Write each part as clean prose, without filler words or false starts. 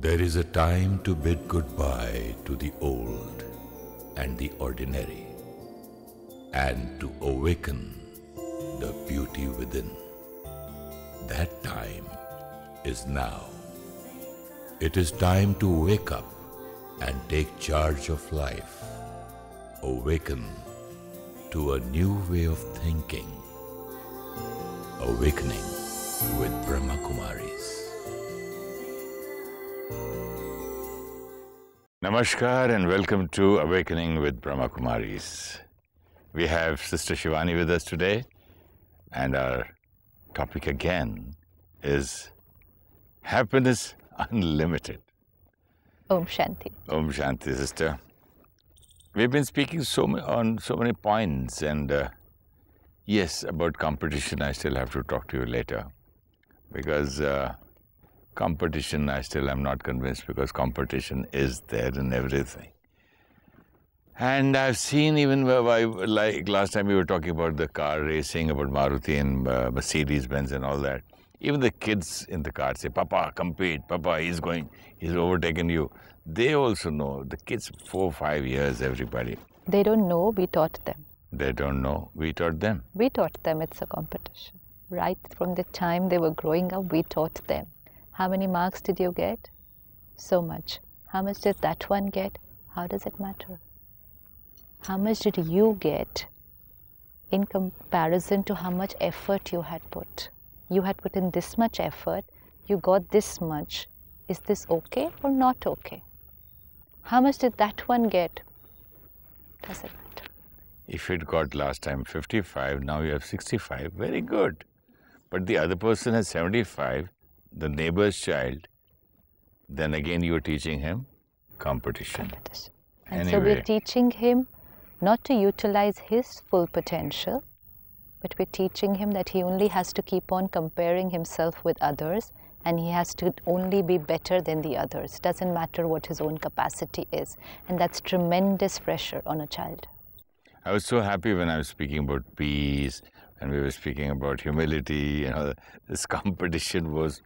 There is a time to bid goodbye to the old and the ordinary, and to awaken the beauty within. That time is now. It is time to wake up and take charge of life. Awaken to a new way of thinking. Awakening with Brahma Kumaris. Namaskar and welcome to Awakening with Brahma Kumaris. We have Sister Shivani with us today, and our topic again is Happiness Unlimited. Om Shanti. Om Shanti, sister. We've been speaking on so many points, and yes, about competition, I still have to talk to you later, because competition, I still am not convinced, because competition is there in everything. And I've seen, even like last time we were talking about the car racing, about Maruti and Mercedes-Benz and all that. Even the kids in the car say, Papa, compete, Papa, he's overtaken you. They also know, the kids 4 or 5 years, everybody. They don't know, we taught them. They don't know, we taught them. We taught them it's a competition. Right from the time they were growing up, we taught them. How many marks did you get? So much. How much did that one get? How does it matter? How much did you get in comparison to how much effort you had put? You had put in this much effort, you got this much. Is this okay or not okay? How much did that one get? Doesn't matter. If it got last time 55, now you have 65, very good. But the other person has 75, the neighbor's child, then again you are teaching him competition. And anyway, so we're teaching him not to utilize his full potential, but we're teaching him that he only has to keep on comparing himself with others, and he has to only be better than the others. Doesn't matter what his own capacity is. And that's tremendous pressure on a child. I was so happy when I was speaking about peace, and we were speaking about humility, this competition was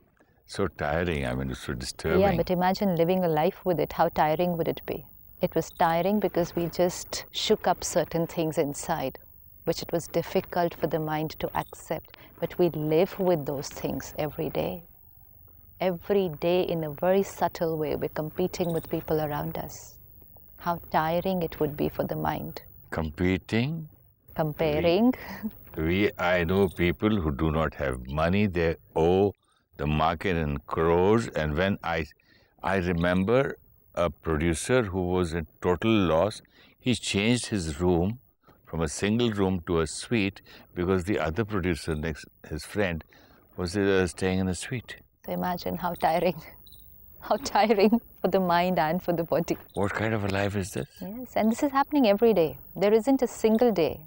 so tiring. I mean, it's so disturbing. Yeah, but imagine living a life with it. How tiring would it be? It was tiring because we just shook up certain things inside, which it was difficult for the mind to accept. But we live with those things every day. Every day, in a very subtle way, we're competing with people around us. How tiring it would be for the mind. Competing? Comparing. I know people who do not have money. They owe the market in crores. And when I remember a producer who was in total loss, he changed his room from a single room to a suite because the other producer, his friend, was staying in a suite. So imagine how tiring for the mind and for the body. What kind of a life is this? Yes, and this is happening every day. There isn't a single day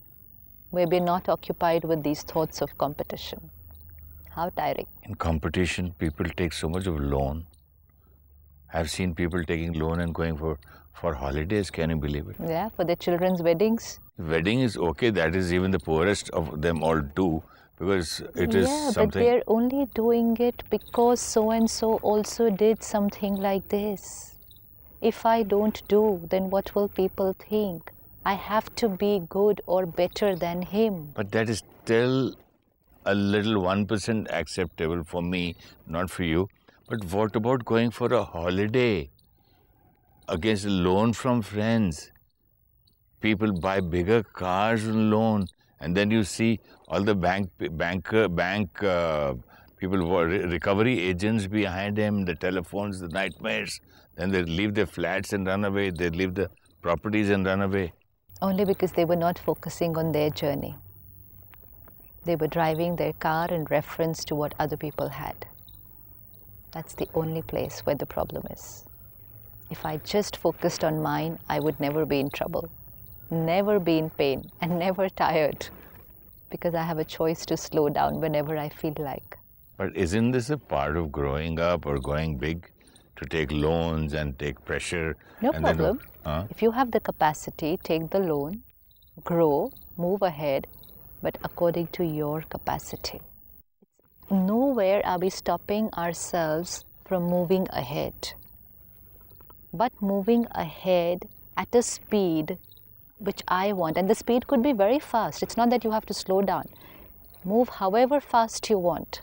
where we're not occupied with these thoughts of competition. How tiring. In competition, people take so much of loan. I've seen people taking loan and going for holidays. Can you believe it? Yeah, for their children's weddings. Wedding is okay. That is even the poorest of them all do, because it is something. But they're only doing it because so-and-so also did something like this. If I don't do, then what will people think? I have to be good or better than him. But that is still a little 1% acceptable for me, not for you. But what about going for a holiday against a loan from friends? People buy bigger cars on loan, and then you see all the bank people, recovery agents behind them, the telephones, the nightmares. Then they leave their flats and run away. They leave the properties and run away. Only because they were not focusing on their journey. They were driving their car in reference to what other people had. That's the only place where the problem is. If I just focused on mine, I would never be in trouble, never be in pain, and never tired, because I have a choice to slow down whenever I feel like. But isn't this a part of growing up or going big, to take loans and take pressure? No problem. If you have the capacity, take the loan, grow, move ahead, but according to your capacity. Nowhere are we stopping ourselves from moving ahead. but moving ahead at a speed which I want. And the speed could be very fast. It's not that you have to slow down. Move however fast you want,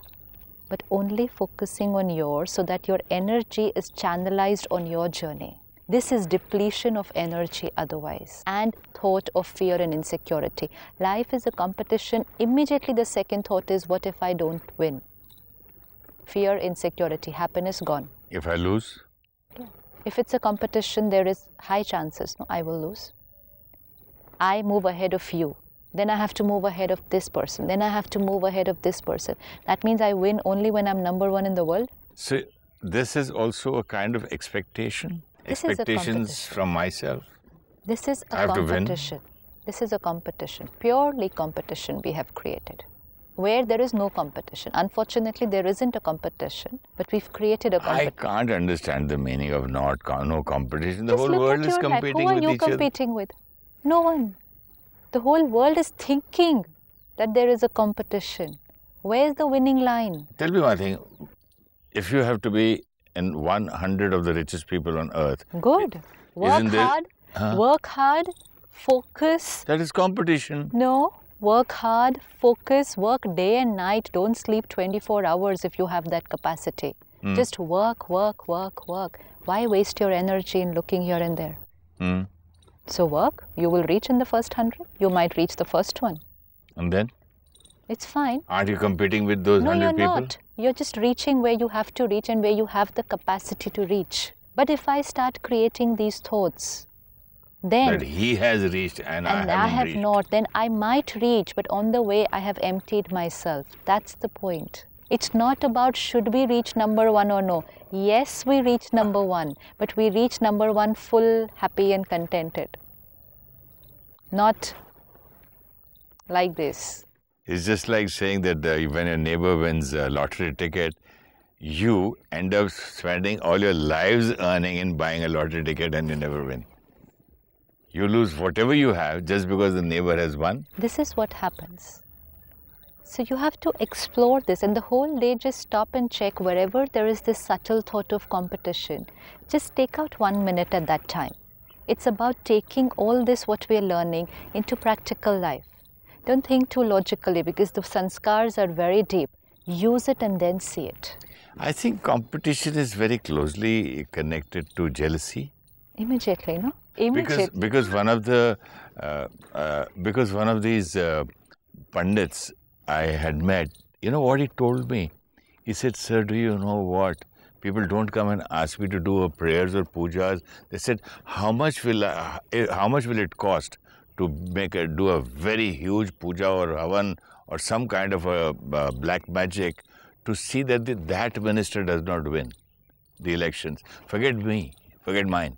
but only focusing on yours so that your energy is channelized on your journey. This is depletion of energy otherwise, and thought of fear and insecurity. Life is a competition. Immediately the second thought is, what if I don't win? Fear, insecurity, happiness gone. If I lose? Yeah. If it's a competition, there is high chances, no, I will lose. I move ahead of you. Then I have to move ahead of this person. Then I have to move ahead of this person. That means I win only when I'm number one in the world. So this is also a kind of expectation? Expectations from myself? This is a competition. This is a competition. Purely competition we have created. Where there is no competition. Unfortunately, there isn't a competition, but we've created a competition. I can't understand the meaning of no competition. The Just whole look world at is your head. competing Who are with you each other. competing with? No one. The whole world is thinking that there is a competition. Where's the winning line? Tell me one thing. If you have to be in 100 of the richest people on earth. Good. Work hard, focus. That is competition. No. Work hard, focus, work day and night. Don't sleep 24 hours if you have that capacity. Just work. Why waste your energy in looking here and there? So work. You will reach in the first 100. You might reach the first one. And then? It's fine. Aren't you competing with those 100 people? No, you're not. You're just reaching where you have to reach and where you have the capacity to reach. But if I start creating these thoughts, then... That he has reached and I haven't have reached. not, then I might reach, but on the way I have emptied myself. That's the point. It's not about should we reach number one or no. Yes, we reach number one, but we reach number one full, happy and contented. Not like this. It's just like saying that when your neighbor wins a lottery ticket, you end up spending all your lives earning in buying a lottery ticket and you never win. You lose whatever you have just because the neighbor has won. This is what happens. So you have to explore this, and the whole day just stop and check wherever there is this subtle thought of competition. Just take out 1 minute at that time. It's about taking all this what we are learning into practical life. Don't think too logically because the sanskars are very deep. Use it and then see it. I think competition is very closely connected to jealousy. Immediately, no? Immediately. Because one of these pundits I had met, you know what he told me? He said, "Sir, do you know what? People don't come and ask me to do prayers or pujas. They said, how much will it cost to do a very huge puja or havan or some kind of a black magic to see that that minister does not win the elections? Forget me, forget mine.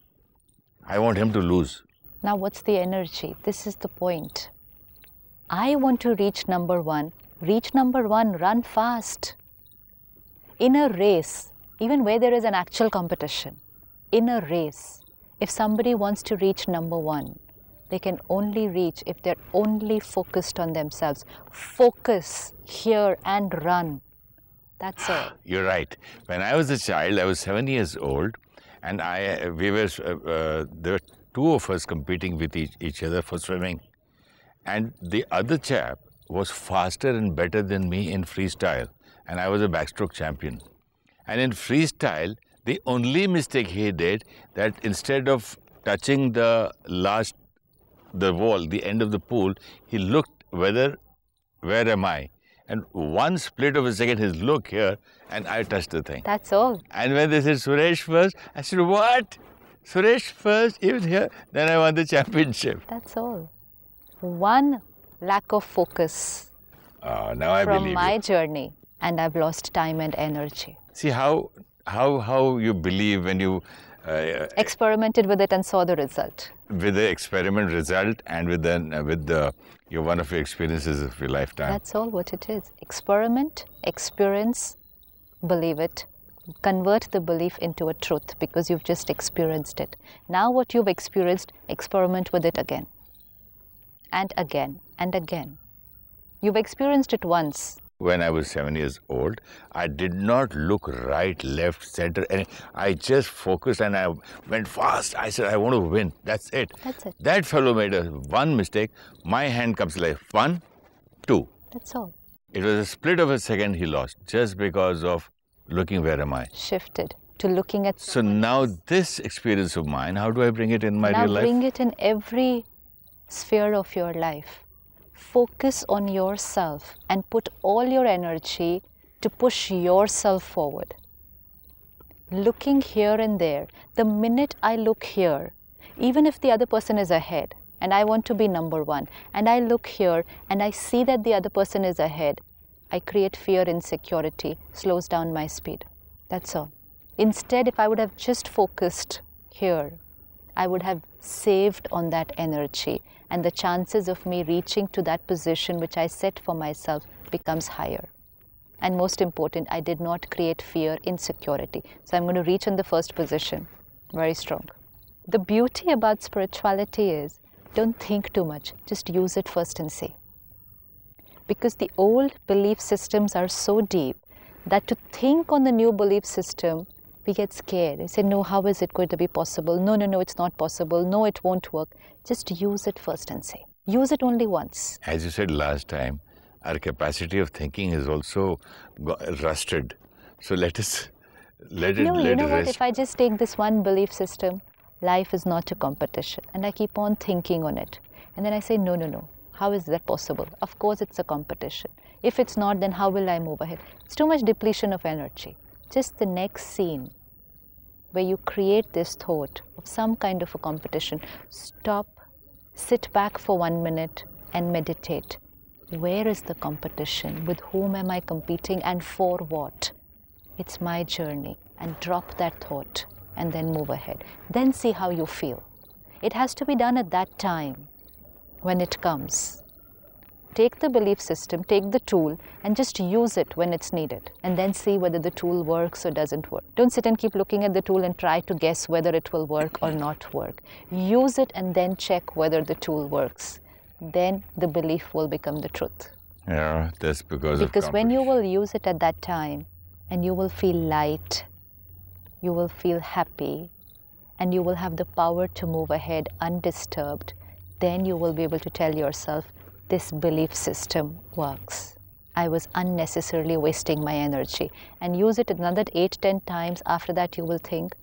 I want him to lose." Now what's the energy? This is the point. I want to reach number one. Reach number one, run fast. In a race, even where there is an actual competition, in a race, if somebody wants to reach number one, they can only reach if they're only focused on themselves. Focus here and run. That's all. You're right. When I was a child, I was 7 years old, and there were two of us competing with each other for swimming. And the other chap was faster and better than me in freestyle, and I was a backstroke champion. And in freestyle, the only mistake he did, that instead of touching the wall, the end of the pool, he looked where am I? And one split of a second, his look here, and I touched the thing. That's all. And when they said Suresh first, I said, what? Suresh first, even here? Then I won the championship. That's all. One lack of focus now I from believe my you. journey, and I've lost time and energy. See how you believe when you Experimented with it and saw the result. With the experiment result and with one of your experiences of your lifetime. That's all what it is. Experiment, experience, believe it. Convert the belief into a truth because you've just experienced it. Now what you've experienced, experiment with it again. And again and again. You've experienced it once. when I was 7 years old. I did not look right, left, center, and I just focused and I went fast. I said, I want to win. That's it. That's it. That fellow made one mistake. My hand comes like 1, 2. That's all. It was a split of a second he lost just because of looking where am I. Shifted to looking at. So now this experience of mine, how do I bring it in my real life? Now bring it in every sphere of your life. Focus on yourself and put all your energy to push yourself forward. Looking here and there, the minute I look here, even if the other person is ahead and I want to be number one, and I look here and I see that the other person is ahead, I create fear, insecurity, slows down my speed. That's all. Instead, if I would have just focused here, I would have saved on that energy, and the chances of me reaching to that position which I set for myself becomes higher. And most important, I did not create fear, insecurity. So I'm going to reach in the first position. Very strong. The beauty about spirituality is, don't think too much, just use it first and see. Because the old belief systems are so deep that to think on the new belief system, we get scared. We say, no, how is it going to be possible? No, it's not possible. No, it won't work. Just use it first and see. Use it only once. As you said last time, our capacity of thinking is also rusted. So let it rest. If I just take this one belief system, life is not a competition, and I keep on thinking on it. And then I say, no. How is that possible? Of course it's a competition. If it's not, then how will I move ahead? It's too much depletion of energy. Just the next scene where you create this thought of some kind of a competition, stop, sit back for 1 minute and meditate. Where is the competition? With whom am I competing and for what? It's my journey. And drop that thought and then move ahead. Then see how you feel. It has to be done at that time when it comes. Take the belief system, take the tool, and just use it when it's needed. And then see whether the tool works or doesn't work. Don't sit and keep looking at the tool and try to guess whether it will work or not work. Use it and then check whether the tool works. Then the belief will become the truth. Yeah, that's because when you will use it at that time, and you will feel light, you will feel happy, and you will have the power to move ahead undisturbed, then you will be able to tell yourself, this belief system works. I was unnecessarily wasting my energy. And use it another 8-10 times. After that you will think,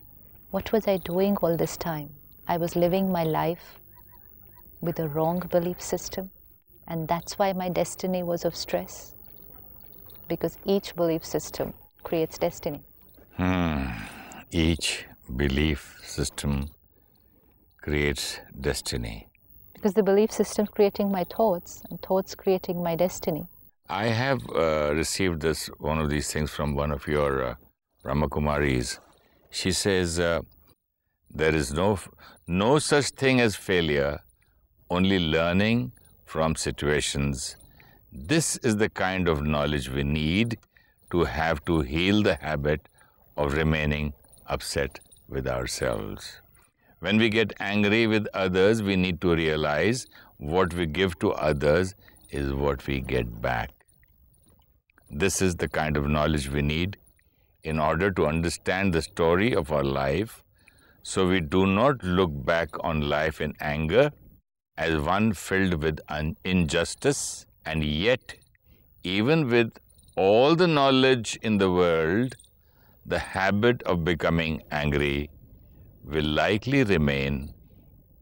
what was I doing all this time? I was living my life with a wrong belief system. And that's why my destiny was of stress. Because each belief system creates destiny. Each belief system creates destiny. Because the belief system creating my thoughts, and thoughts creating my destiny. I have received one of these things from one of your Brahmakumaris. She says, there is no such thing as failure, only learning from situations. This is the kind of knowledge we need to have to heal the habit of remaining upset with ourselves. When we get angry with others, we need to realize what we give to others is what we get back. This is the kind of knowledge we need in order to understand the story of our life, so we do not look back on life in anger as one filled with injustice, and yet, even with all the knowledge in the world, the habit of becoming angry will likely remain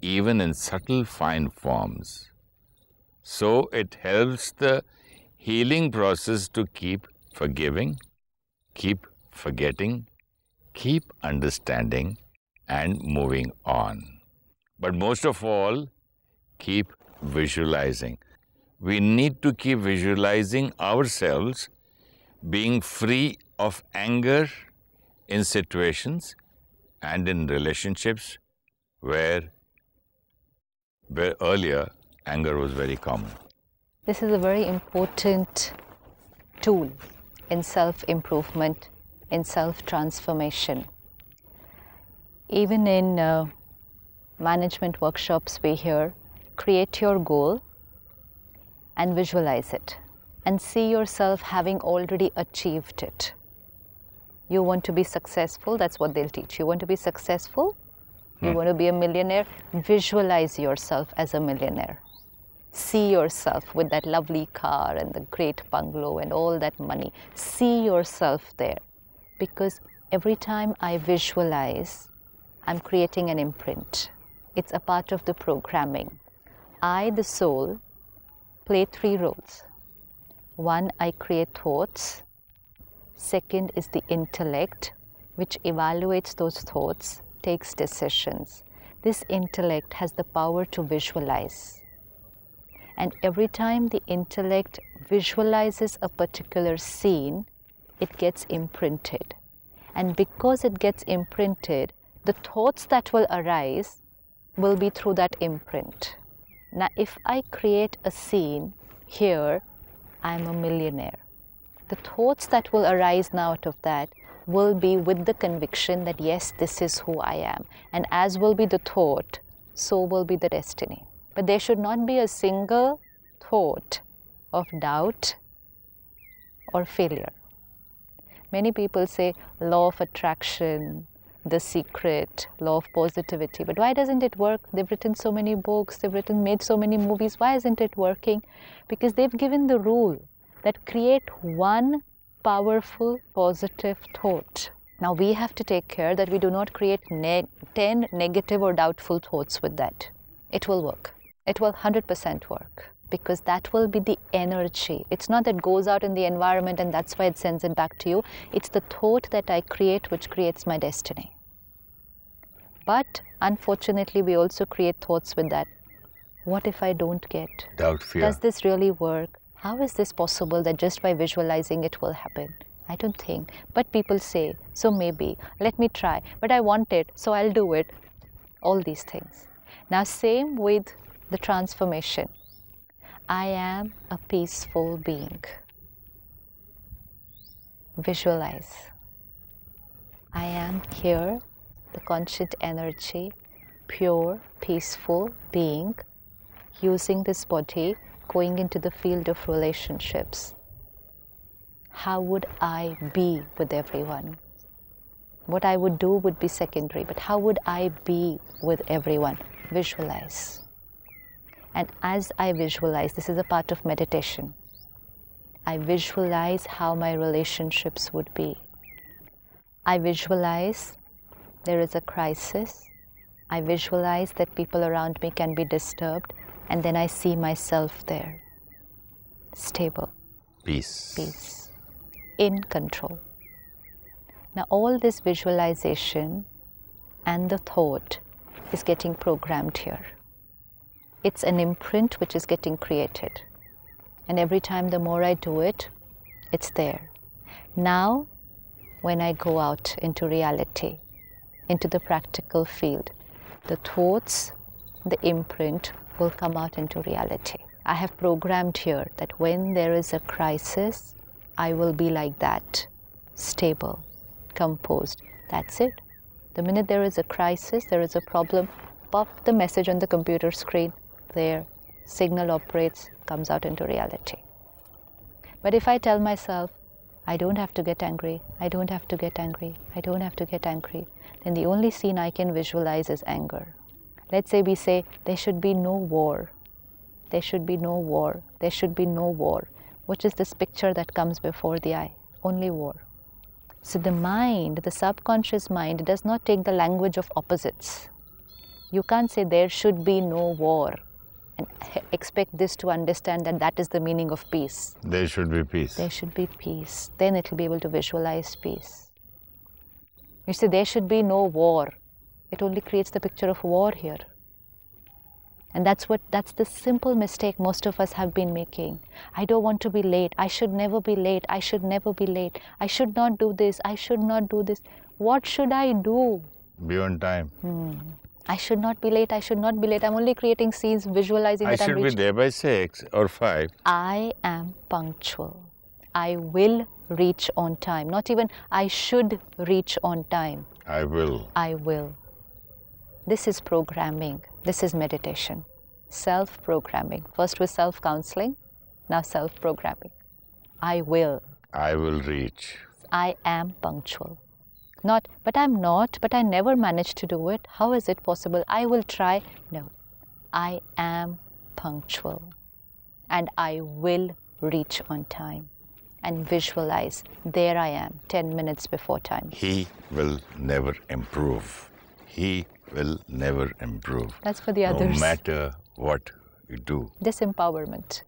even in subtle fine forms. So it helps the healing process to keep forgiving, keep forgetting, keep understanding and moving on. But most of all, keep visualizing. We need to keep visualizing ourselves being free of anger in situations and in relationships where earlier anger was very common. This is a very important tool in self-improvement, in self-transformation. Even in management workshops we hear, create your goal and visualize it. and see yourself having already achieved it. You want to be successful, that's what they'll teach. You want to be successful, you want to be a millionaire, visualize yourself as a millionaire. See yourself with that lovely car and the great bungalow and all that money. See yourself there. Because every time I visualize, I'm creating an imprint. It's a part of the programming. I, the soul, play 3 roles. 1, I create thoughts. Second is the intellect, which evaluates those thoughts, takes decisions. This intellect has the power to visualize. And every time the intellect visualizes a particular scene, it gets imprinted. And because it gets imprinted, the thoughts that will arise will be through that imprint. Now, if I create a scene here, I'm a millionaire. The thoughts that will arise now out of that will be with the conviction that yes, this is who I am. And as will be the thought, so will be the destiny. But there should not be a single thought of doubt or failure. Many people say law of attraction, The Secret, law of positivity. But why doesn't it work? They've written so many books, made so many movies. Why isn't it working? Because they've given the rule that create one powerful positive thought. Now we have to take care that we do not create 10 negative or doubtful thoughts with that. It will work. It will 100% work. Because that will be the energy. It's not that goes out in the environment and that's why it sends it back to you. It's the thought that I create which creates my destiny. But unfortunately, we also create thoughts with that. What if I don't get? Doubt, fear. Does this really work? How is this possible that just by visualizing it will happen? I don't think. But people say, so maybe, let me try. But I want it, so I'll do it. All these things. Now, same with the transformation. I am a peaceful being. Visualize. I am here, the conscious energy, pure, peaceful being, using this body, going into the field of relationships. How would I be with everyone? What I would do would be secondary, but how would I be with everyone? Visualize. And as I visualize, this is a part of meditation. I visualize how my relationships would be. I visualize there is a crisis. I visualize that people around me can be disturbed. And then I see myself there. Stable. Peace. Peace. In control. Now all this visualization and the thought is getting programmed here. It's an imprint which is getting created. And every time the more I do it, it's there. Now, when I go out into reality, into the practical field, the thoughts, the imprint will come out into reality. I have programmed here that when there is a crisis, I will be like that, stable, composed. That's it. The minute there is a crisis, there is a problem, pop the message on the computer screen. There, signal operates, comes out into reality. But if I tell myself, I don't have to get angry, I don't have to get angry, I don't have to get angry, then the only scene I can visualize is anger. Let's say we say, there should be no war, there should be no war, there should be no war. Which is this picture that comes before the eye? Only war. So the mind, the subconscious mind, does not take the language of opposites. You can't say there should be no war and expect this to understand that that is the meaning of peace. There should be peace. There should be peace. Then it will be able to visualize peace. You say there should be no war. It only creates the picture of war here. And that's the simple mistake most of us have been making. I don't want to be late. I should never be late. I should never be late. I should not do this. I should not do this. What should I do? Be on time. I should not be late. I should not be late. I'm only creating scenes, visualizing that I'm I should be there by 6 or 5. I am punctual. I will reach on time. Not even I should reach on time. I will. I will. This is programming. This is meditation. Self-programming. First was self-counseling, now self-programming. I will. I will reach. I am punctual. Not, but I'm not, but I never managed to do it. How is it possible? I will try. No, I am punctual. And I will reach on time. And visualize, there I am, 10 minutes before time. He will never improve. He will never improve. That's for the others. No matter what you do. Disempowerment.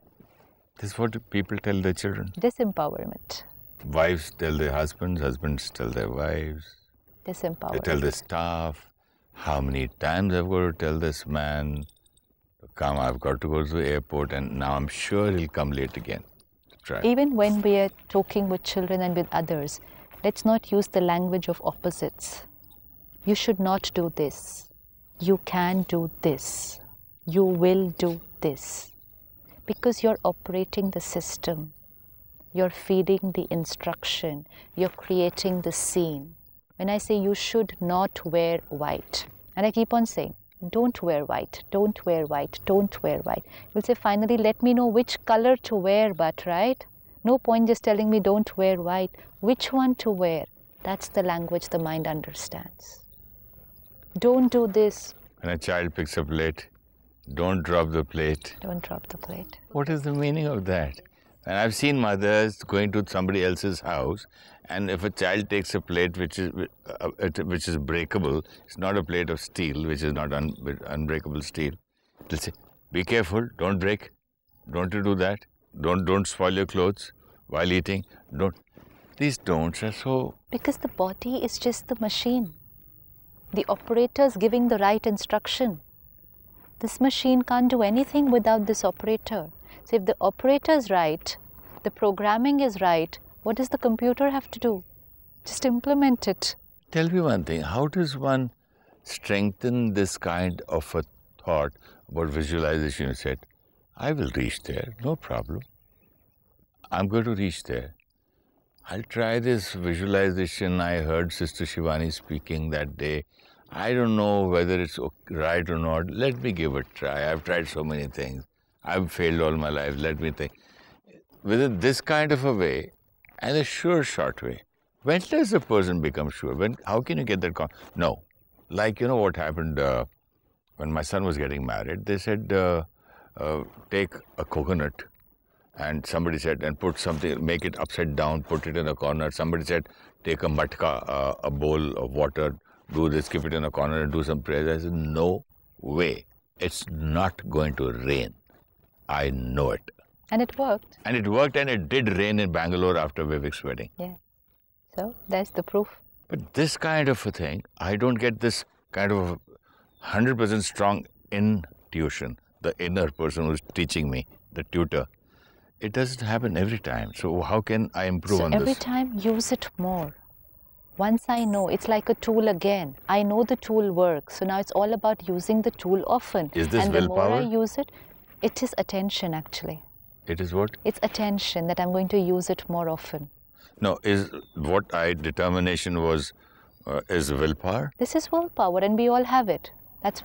This is what people tell their children. Disempowerment. Wives tell their husbands, husbands tell their wives. Disempowerment. They tell their staff. How many times I've got to tell this man, come, I've got to go to the airport, and now I'm sure he'll come late again. Try. Even when we are talking with children and with others, let's not use the language of opposites. You should not do this. You can do this. You will do this. Because you're operating the system. You're feeding the instruction. You're creating the scene. When I say you should not wear white, and I keep on saying, don't wear white, don't wear white, don't wear white. You'll say, finally, let me know which color to wear, but right? No point just telling me don't wear white. Which one to wear? That's the language the mind understands. Don't do this. When a child picks up late, don't drop the plate. Don't drop the plate. What is the meaning of that? And I've seen mothers going to somebody else's house, and if a child takes a plate which is breakable, it's not a plate of steel, which is not unbreakable steel. They'll say, "Be careful, don't break. Don't you do that. Don't spoil your clothes while eating. Don't." These don'ts are so. Because the body is just the machine. The operator's giving the right instruction. This machine can't do anything without this operator. So if the operator is right, the programming is right, what does the computer have to do? Just implement it. Tell me one thing, how does one strengthen this kind of a thought about visualization? You said, I will reach there, no problem. I'm going to reach there. I'll try this visualization. I heard Sister Shivani speaking that day. I don't know whether it's right or not. Let me give it a try. I've tried so many things. I've failed all my life. Let me think. Within this kind of a way and a sure short way, when does a person become sure? How can you get that? No. Like, you know what happened when my son was getting married? They said, take a coconut. And somebody said, and put something, make it upside down, put it in a corner. Somebody said, take a matka, a bowl of water, do this, keep it in a corner and do some prayers. I said, no way. It's not going to rain. I know it. And it worked. And it worked, and it did rain in Bangalore after Vivek's wedding. Yeah. So there's the proof. But this kind of a thing, I don't get this kind of 100% strong intuition. The inner person who's teaching me, the tutor. It doesn't happen every time. So how can I improve on this? Every time, use it more. Once I know, it's like a tool again. I know the tool works. So now it's all about using the tool often. Is this willpower? And the more I use it, it is attention actually. It is what? It's attention that I'm going to use it more often. No, is what determination was, is willpower? This is willpower and we all have it. That's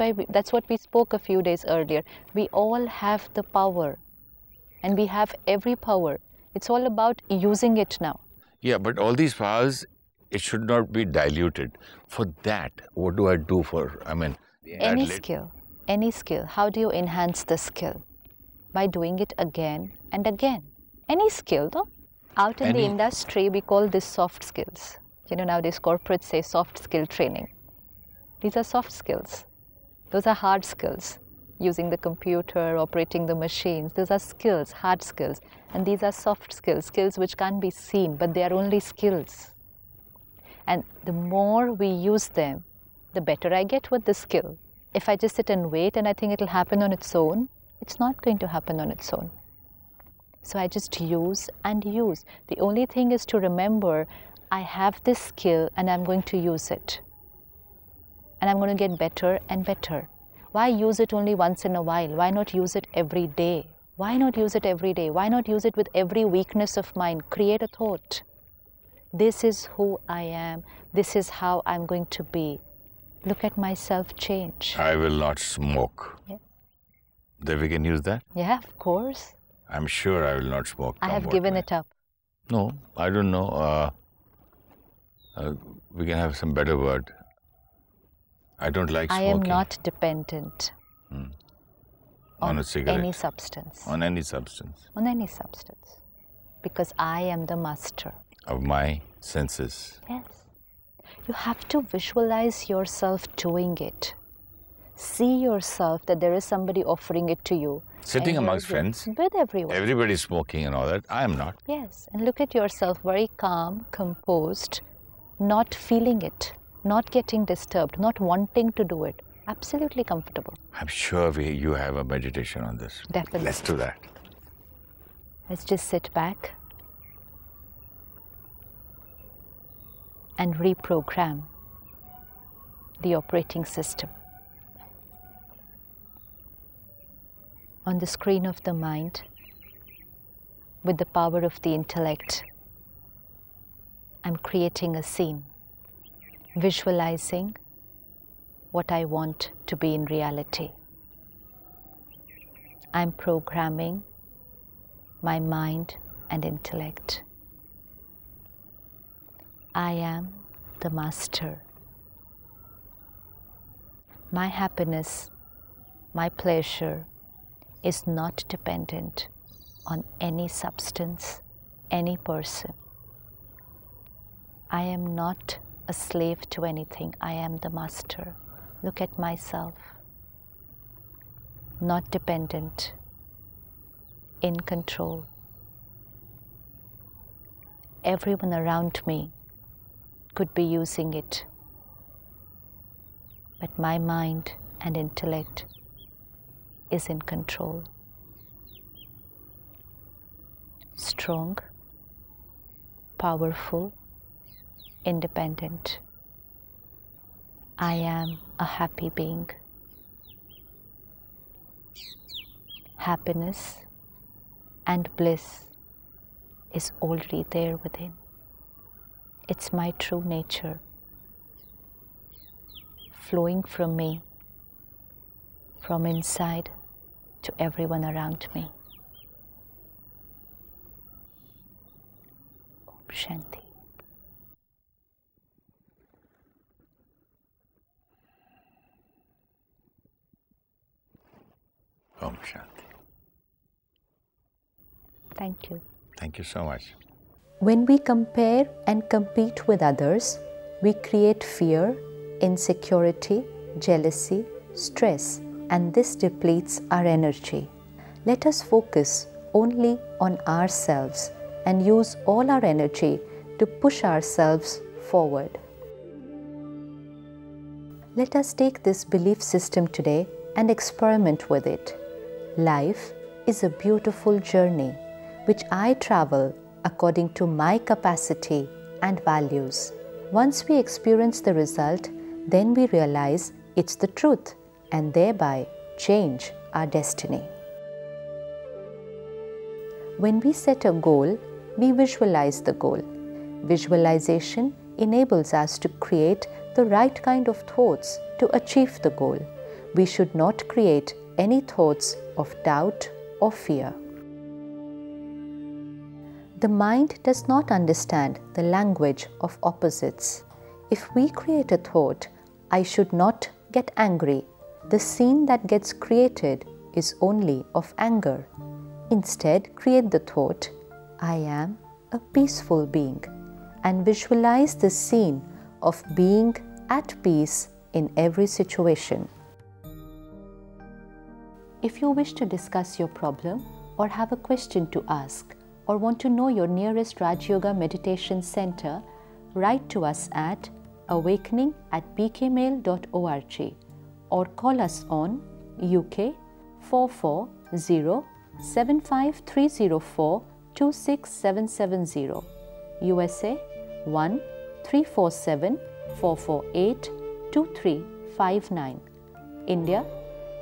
what we spoke a few days earlier. We all have the power. And we have every power. It's all about using it now. Yeah, but all these powers, it should not be diluted. For that, what do I do for, Any skill. How do you enhance the skill? By doing it again and again. Any skill, though. Out in the industry, we call this soft skills. You know, nowadays corporates say soft skill training. These are soft skills. Those are hard skills. Using the computer, operating the machines. Those are skills, hard skills. And these are soft skills, skills which can't be seen, but they are only skills. And the more we use them, the better I get with the skill. If I just sit and wait and I think it'll happen on its own, it's not going to happen on its own. So I just use and use. The only thing is to remember, I have this skill and I'm going to use it. And I'm going to get better and better. Why use it only once in a while? Why not use it every day? Why not use it every day? Why not use it with every weakness of mine? Create a thought. This is who I am. This is how I'm going to be. Look at myself change. I will not smoke. Yeah. Then we can use that? Yeah, of course. I'm sure I will not smoke. I have given it up. No, I don't know. We can have some better word. I don't like smoking. I am not dependent on a cigarette. any substance. On any substance. On any substance. Because I am the master. Of my senses. Yes. You have to visualize yourself doing it. See yourself that there is somebody offering it to you. Sitting amongst friends. With everyone. Everybody's smoking and all that. I am not. Yes. And look at yourself very calm, composed, not feeling it, not getting disturbed, not wanting to do it. Absolutely comfortable. I'm sure you have a meditation on this. Definitely. Let's do that. Let's just sit back and reprogram the operating system. On the screen of the mind, with the power of the intellect, I'm creating a scene, visualizing what I want to be in reality. I'm programming my mind and intellect. I am the master. My happiness, my pleasure is not dependent on any substance, any person. I am not a slave to anything. I am the master. Look at myself. Not dependent, in control. Everyone around me could be using it, but my mind and intellect is in control. Strong, powerful, independent. I am a happy being. Happiness and bliss is already there within. It's my true nature, flowing from me, from inside to everyone around me. Om Shanti. Om Shanti. Thank you. Thank you so much. When we compare and compete with others, we create fear, insecurity, jealousy, stress, and this depletes our energy. Let us focus only on ourselves and use all our energy to push ourselves forward. Let us take this belief system today and experiment with it. Life is a beautiful journey which I travel according to my capacity and values. Once we experience the result, then we realize it's the truth and thereby change our destiny. When we set a goal, we visualize the goal. Visualization enables us to create the right kind of thoughts to achieve the goal. We should not create any thoughts of doubt or fear. The mind does not understand the language of opposites. If we create a thought, I should not get angry, the scene that gets created is only of anger. Instead, create the thought, I am a peaceful being, and visualize the scene of being at peace in every situation. If you wish to discuss your problem or have a question to ask or want to know your nearest Raj Yoga Meditation Center, write to us at awakening@bkmail.org or call us on UK 440 75304 26770, USA 1 347 448 2359, India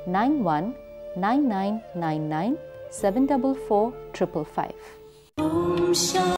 919999 744 555.